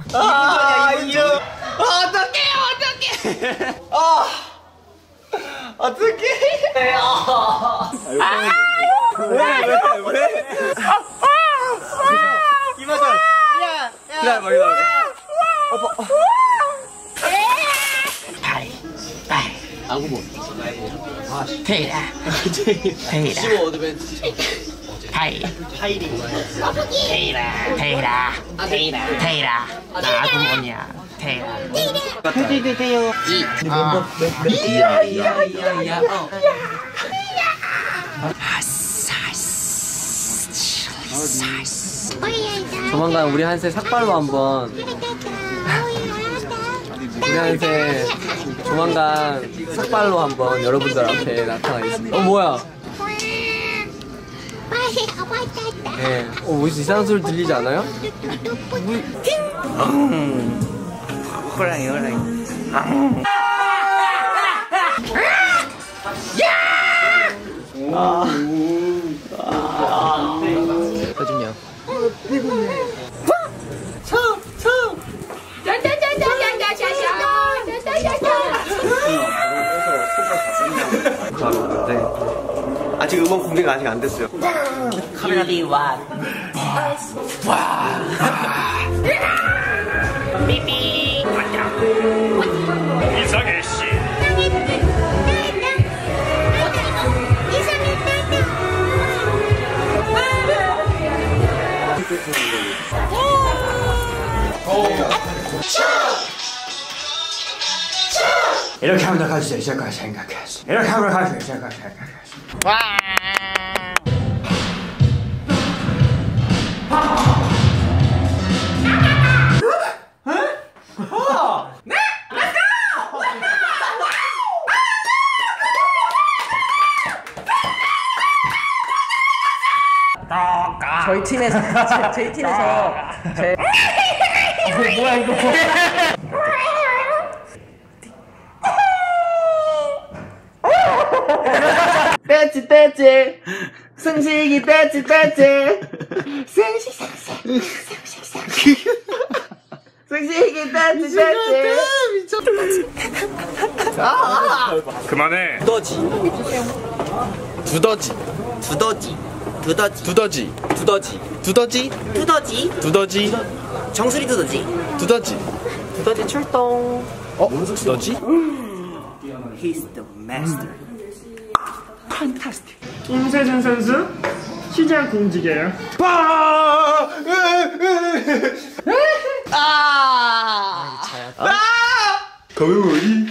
이거 어떡해. 어떡해. 왜? 이마전. 기다려봐. 파이. 아구몬. 테이라. 15 어드벤처. 테이라. 아구몬이야. 테이라. 테이요. 조만간 우리 한세 삭발로 한번 우리 한세 조만간 삭발로 한번 여러분들 앞에 나타나겠습니다. 뭐야? 네. 뭐 이상한 소리 들리지 않아요? 호랑이. 해준요. 피곤해. 아직 음원 공개가 아직 안 됐어요. 카메라리 와. 삐삐. 이상해 씨. 이렇게 하면 갈 수 있을 거 생각했어. 이렇게 하면 갈 수 있을 거 생각했어. 와. 네? Let's go! 저희 팀에서 뭐야 이거? 떼지 승식이 떼지 승식이 떼지 그만해. 두더지 정수리 두더지 출동. 두더지? He's the master. Fantastic. 임세준 선수 시장 공직이에요. 아! 가면 어디?